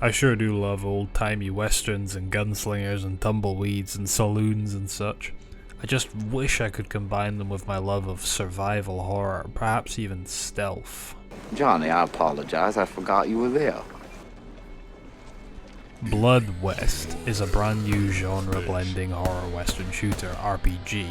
I sure do love old-timey westerns and gunslingers and tumbleweeds and saloons and such. I just wish I could combine them with my love of survival horror, perhaps even stealth. Johnny, I apologize. I forgot you were there. Blood West is a brand new genre-blending horror western shooter RPG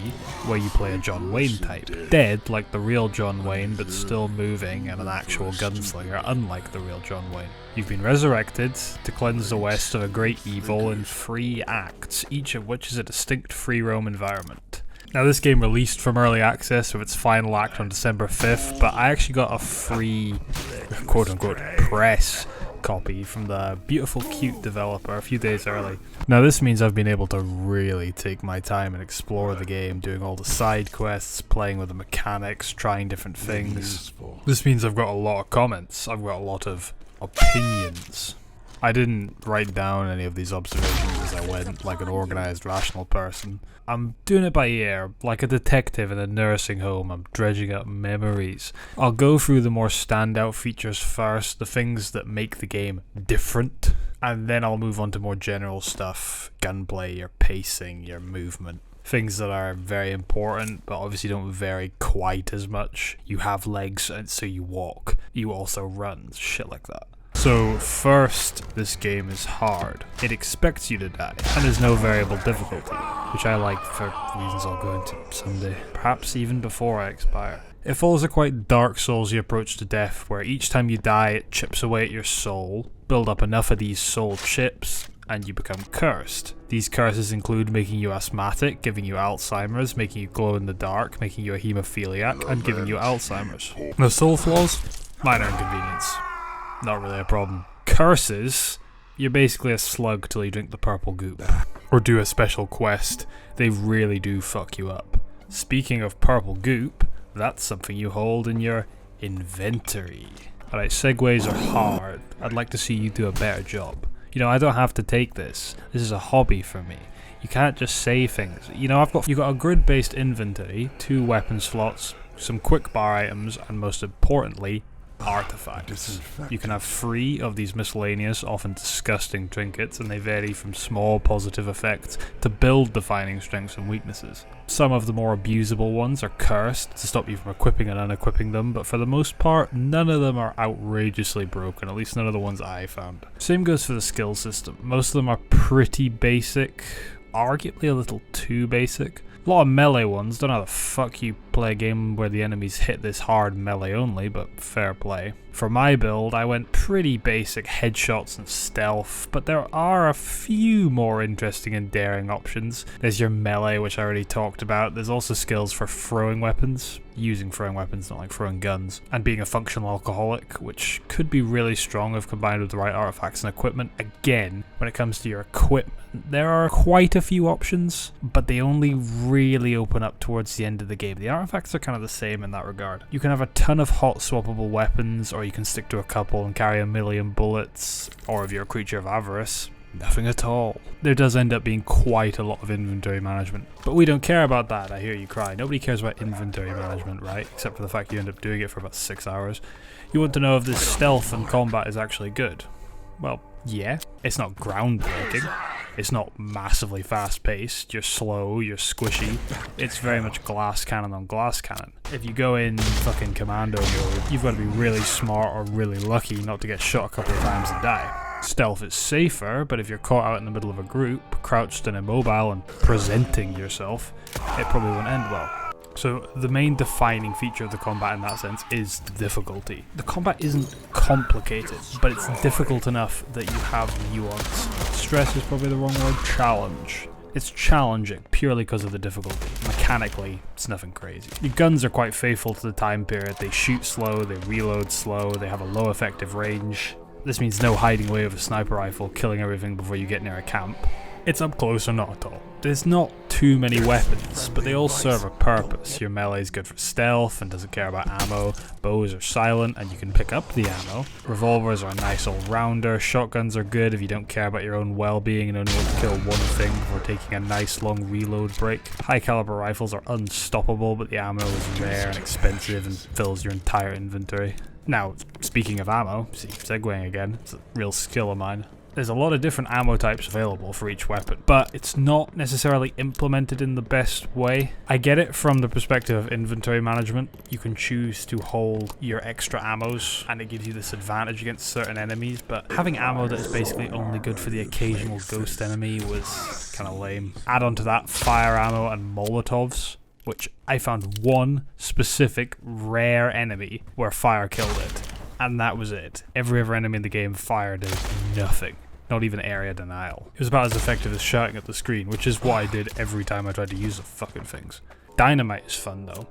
where you play a John Wayne type. Dead like the real John Wayne but still moving and an actual gunslinger unlike the real John Wayne. You've been resurrected to cleanse the West of a great evil in 3 acts, each of which is a distinct free roam environment. Now this game released from early access with its final act on December 5th, but I actually got a free quote-unquote press copy from the beautiful cute developer a few days early. Now this means I've been able to really take my time and explore the game, doing all the side quests, playing with the mechanics, trying different things. This means I've got a lot of comments, I've got a lot of opinions. I didn't write down any of these observations as I went like an organised, rational person. I'm doing it by ear, like a detective in a nursing home. I'm dredging up memories. I'll go through the more standout features first, the things that make the game different, and then I'll move on to more general stuff, gunplay, your pacing, your movement. Things that are very important, but obviously don't vary quite as much. You have legs, and so you walk. You also run, shit like that. So first, this game is hard. It expects you to die, and there's no variable difficulty, which I like for reasons I'll go into someday, perhaps even before I expire. It follows a quite Dark Souls-y approach to death, where each time you die it chips away at your soul, build up enough of these soul chips, and you become cursed. These curses include making you asthmatic, giving you Alzheimer's, making you glow in the dark, making you a hemophiliac, and giving you Alzheimer's. The soul flaws? Minor inconvenience. Not really a problem. Curses? You're basically a slug till you drink the purple goop. Or do a special quest. They really do fuck you up. Speaking of purple goop, that's something you hold in your inventory. Alright, segues are hard. I'd like to see you do a better job. You know, I don't have to take this. This is a hobby for me. You can't just say things. You know, you've got a grid-based inventory, 2 weapon slots, some quick bar items, and most importantly, artifacts. You can have 3 of these miscellaneous, often disgusting trinkets, and they vary from small positive effects to build-defining strengths and weaknesses. Some of the more abusable ones are cursed to stop you from equipping and unequipping them, but for the most part, none of them are outrageously broken, at least none of the ones I found. Same goes for the skill system. Most of them are pretty basic, arguably a little too basic. A lot of melee ones. Don't know how the fuck you play a game where the enemies hit this hard melee only, but fair play. For my build, I went pretty basic headshots and stealth, but there are a few more interesting and daring options. There's your melee, which I already talked about. There's also skills for throwing weapons. Using throwing weapons, not like throwing guns. And being a functional alcoholic, which could be really strong if combined with the right artifacts and equipment. Again, when it comes to your equipment, there are quite a few options, but they only really open up towards the end of the game. The artifacts are kind of the same in that regard. You can have a ton of hot swappable weapons, or you can stick to a couple and carry 1,000,000 bullets, or if you're a creature of avarice, nothing at all. There does end up being quite a lot of inventory management. But we don't care about that, I hear you cry. Nobody cares about inventory management, right? Except for the fact you end up doing it for about 6 hours. You want to know if this stealth and combat is actually good. Well, yeah. It's not groundbreaking. It's not massively fast-paced. You're slow, you're squishy. It's very much glass cannon on glass cannon. If you go in fucking commando mode, you've got to be really smart or really lucky not to get shot a couple of times and die. Stealth is safer, but if you're caught out in the middle of a group, crouched and immobile and presenting yourself, it probably won't end well. So the main defining feature of the combat in that sense is the difficulty. The combat isn't complicated, but it's difficult enough that you have nuance. Stress is probably the wrong word. Challenge. It's challenging purely because of the difficulty. Mechanically, it's nothing crazy. Your guns are quite faithful to the time period. They shoot slow, they reload slow, they have a low effective range. This means no hiding away with a sniper rifle, killing everything before you get near a camp. It's up close or not at all. There's not too many weapons, but they all serve a purpose. Your melee is good for stealth and doesn't care about ammo. Bows are silent and you can pick up the ammo. Revolvers are a nice all-rounder. Shotguns are good if you don't care about your own well-being and only want to kill one thing before taking a nice long reload break. High-caliber rifles are unstoppable, but the ammo is rare and expensive and fills your entire inventory. Now, speaking of ammo, see, segueing again, it's a real skill of mine. There's a lot of different ammo types available for each weapon, but it's not necessarily implemented in the best way. I get it from the perspective of inventory management. You can choose to hold your extra ammos, and it gives you this advantage against certain enemies, but having ammo that is basically only good for the occasional ghost enemy was kind of lame. Add on to that fire ammo and Molotovs, which I found one specific rare enemy where fire killed it, and that was it. Every other enemy in the game fire did nothing. Not even area denial. It was about as effective as shouting at the screen, which is what I did every time I tried to use the fucking things. Dynamite is fun though.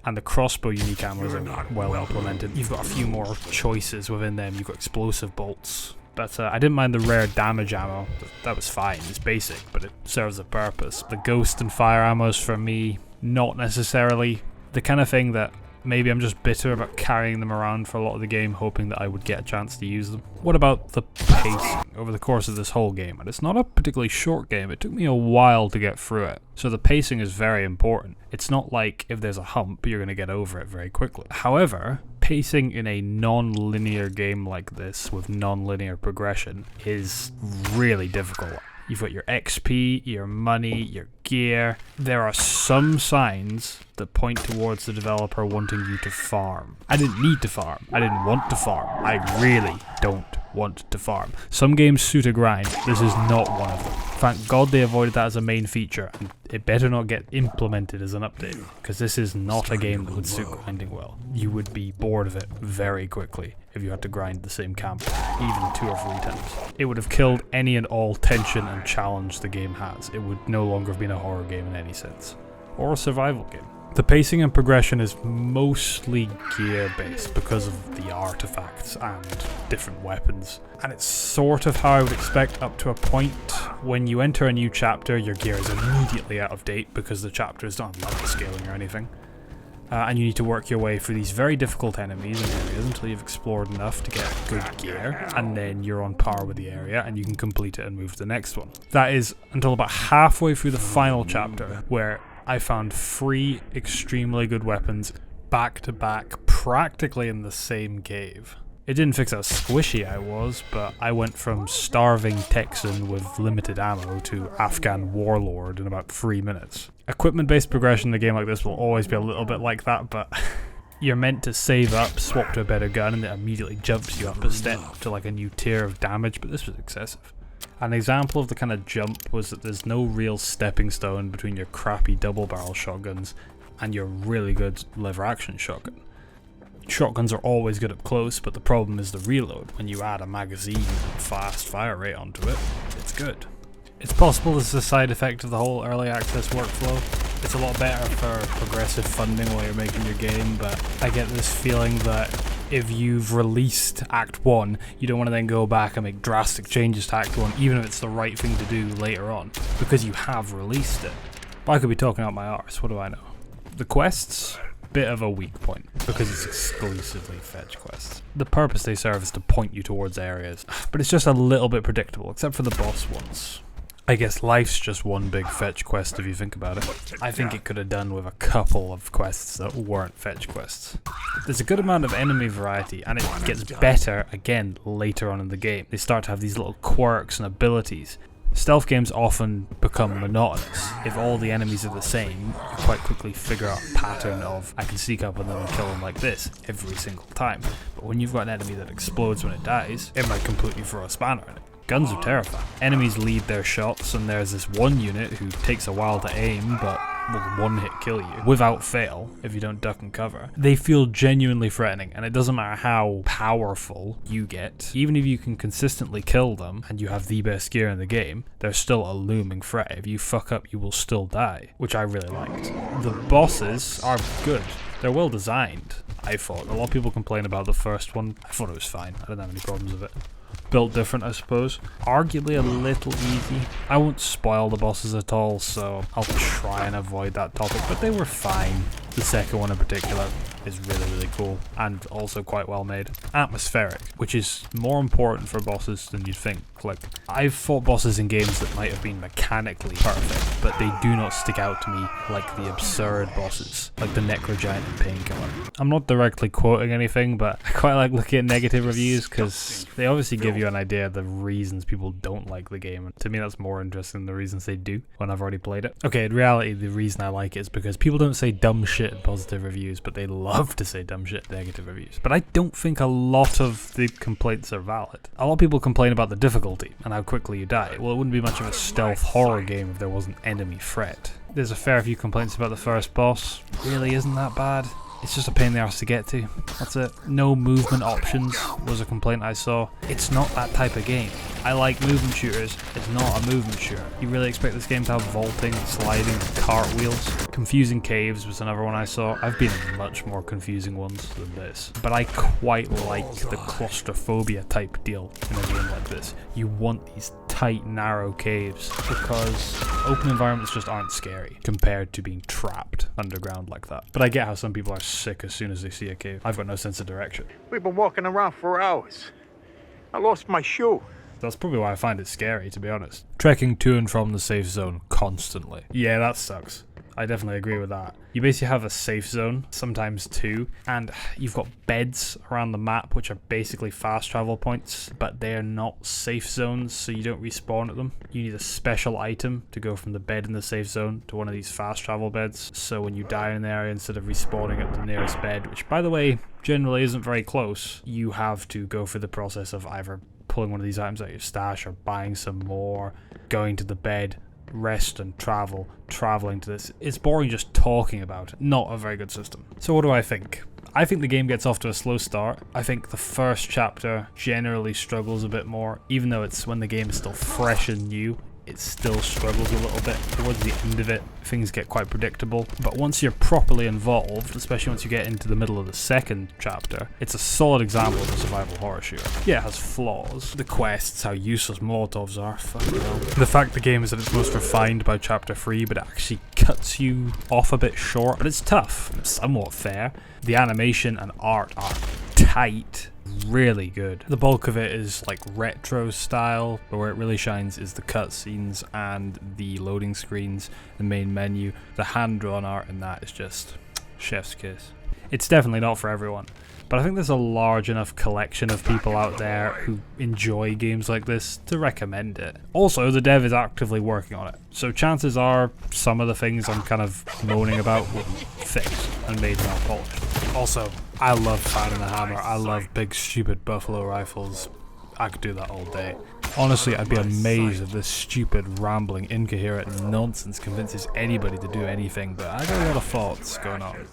And the crossbow unique ammos are well implemented. You've got a few more choices within them. You've got explosive bolts. But I didn't mind the rare damage ammo. That was fine. It's basic, but it serves a purpose. The ghost and fire ammos for me, not necessarily the kind of thing that maybe I'm just bitter about carrying them around for a lot of the game, hoping that I would get a chance to use them. What about the pacing over the course of this whole game? And it's not a particularly short game. It took me a while to get through it. So the pacing is very important. It's not like if there's a hump, you're going to get over it very quickly. However, pacing in a non-linear game like this with non-linear progression is really difficult. You've got your XP, your money, your gear. There are some signs that point towards the developer wanting you to farm. I didn't need to farm. I didn't want to farm. I really don't want to farm. Some games suit a grind. This is not one of them. Thank God they avoided that as a main feature, and it better not get implemented as an update, because this is not a game that would suit grinding well. You would be bored of it very quickly if you had to grind the same camp even 2 or 3 times. It would have killed any and all tension and challenge the game has. It would no longer have been a horror game in any sense, or a survival game. The pacing and progression is mostly gear based because of the artifacts and different weapons, and it's sort of how I would expect up to a point. When you enter a new chapter, your gear is immediately out of date because the chapters don't have level scaling or anything. And you need to work your way through these very difficult enemies and areas until you've explored enough to get good gear, and then you're on par with the area and you can complete it and move to the next one. That is until about halfway through the final chapter, where I found 3 extremely good weapons back to back, practically in the same cave. It didn't fix how squishy I was, but I went from starving Texan with limited ammo to Afghan warlord in about 3 minutes. Equipment-based progression in a game like this will always be a little bit like that, but you're meant to save up, swap to a better gun, and it immediately jumps you up a step to like a new tier of damage, but this was excessive. An example of the kind of jump was that there's no real stepping stone between your crappy double barrel shotguns and your really good lever action shotgun. Shotguns are always good up close, but the problem is the reload. When you add a magazine and fast fire rate onto it, it's good. It's possible this is a side effect of the whole early access workflow. It's a lot better for progressive funding while you're making your game, but I get this feeling that if you've released Act 1, you don't want to then go back and make drastic changes to Act 1, even if it's the right thing to do later on, because you have released it. But I could be talking out my arse, what do I know? The quests? Bit of a weak point, because it's exclusively fetch quests. The purpose they serve is to point you towards areas, but it's just a little bit predictable, except for the boss ones. I guess life's just one big fetch quest if you think about it. I think it could have done with a couple of quests that weren't fetch quests. There's a good amount of enemy variety, and it gets better again later on in the game. They start to have these little quirks and abilities. Stealth games often become monotonous. If all the enemies are the same, you quite quickly figure out a pattern of, I can sneak up on them and kill them like this every single time. But when you've got an enemy that explodes when it dies, it might completely throw a spanner in it. Guns are terrifying. Enemies lead their shots, and there's this one unit who takes a while to aim, but will one-hit kill you without fail if you don't duck and cover. They feel genuinely threatening, and it doesn't matter how powerful you get. Even if you can consistently kill them and you have the best gear in the game, they're still a looming threat. If you fuck up, you will still die, which I really liked. The bosses are good. They're well designed, I thought. A lot of people complain about the first one. I thought it was fine. I didn't have any problems with it. Built different, I suppose. Arguably a little easy. I won't spoil the bosses at all, so I'll try and avoid that topic, but they were fine. The second one in particular. is really, really cool and also quite well made. Atmospheric, which is more important for bosses than you'd think. Like, I've fought bosses in games that might have been mechanically perfect, but they do not stick out to me like the absurd bosses, like the Necrogiant and Painkiller. I'm not directly quoting anything, but I quite like looking at negative reviews because they obviously give you an idea of the reasons people don't like the game. And to me, that's more interesting than the reasons they do when I've already played it. Okay, in reality, the reason I like it is because people don't say dumb shit in positive reviews, but they love to say dumb shit in negative reviews. But I don't think a lot of the complaints are valid. A lot of people complain about the difficulty and how quickly you die. Well, it wouldn't be much of a stealth horror game if there wasn't enemy threat. There's a fair few complaints about the first boss. Really isn't that bad. It's just a pain in the arse to get to. That's it. No movement options was a complaint I saw. It's not that type of game. I like movement shooters. It's not a movement shooter. You really expect this game to have vaulting, sliding, cartwheels? Confusing caves was another one I saw. I've been in much more confusing ones than this. But I quite like the claustrophobia type deal in a game like this. You want these tight, narrow caves because open environments just aren't scary compared to being trapped underground like that. But I get how some people are sick as soon as they see a cave. I've got no sense of direction. We've been walking around for hours. I lost my shoe. That's probably why I find it scary, to be honest. Trekking to and from the safe zone constantly. Yeah, that sucks. I definitely agree with that. You basically have a safe zone, sometimes two, and you've got beds around the map which are basically fast travel points, but they're not safe zones, so you don't respawn at them. You need a special item to go from the bed in the safe zone to one of these fast travel beds, so when you die in an area, instead of respawning at the nearest bed, which by the way generally isn't very close, you have to go through the process of either pulling one of these items out of your stash or buying some more, going to the bed, rest and traveling to this. It's boring just talking about it. Not a very good system. So what do I think? I think the game gets off to a slow start. I think the first chapter generally struggles a bit more, even though it's when the game is still fresh and new. It still struggles a little bit. Towards the end of it, things get quite predictable. But once you're properly involved, especially once you get into the middle of the second chapter, it's a solid example of a survival horror shooter. Yeah, it has flaws. The quests, how useless Molotovs are, fucking hell. The fact the game is at its most refined by chapter 3, but it actually cuts you off a bit short. But it's tough, somewhat fair. The animation and art are tight. Really good. The bulk of it is like retro style, but where it really shines is the cutscenes and the loading screens, the main menu. The hand-drawn art in that is just chef's kiss. It's definitely not for everyone, but I think there's a large enough collection of people out there who enjoy games like this to recommend it. Also, the dev is actively working on it, so chances are some of the things I'm kind of moaning about will be fixed and made more polished. Also, I love finding a hammer. I love big stupid buffalo rifles. I could do that all day. Honestly, I'd be amazed if this stupid, rambling, incoherent nonsense convinces anybody to do anything, but I got a lot of thoughts going on.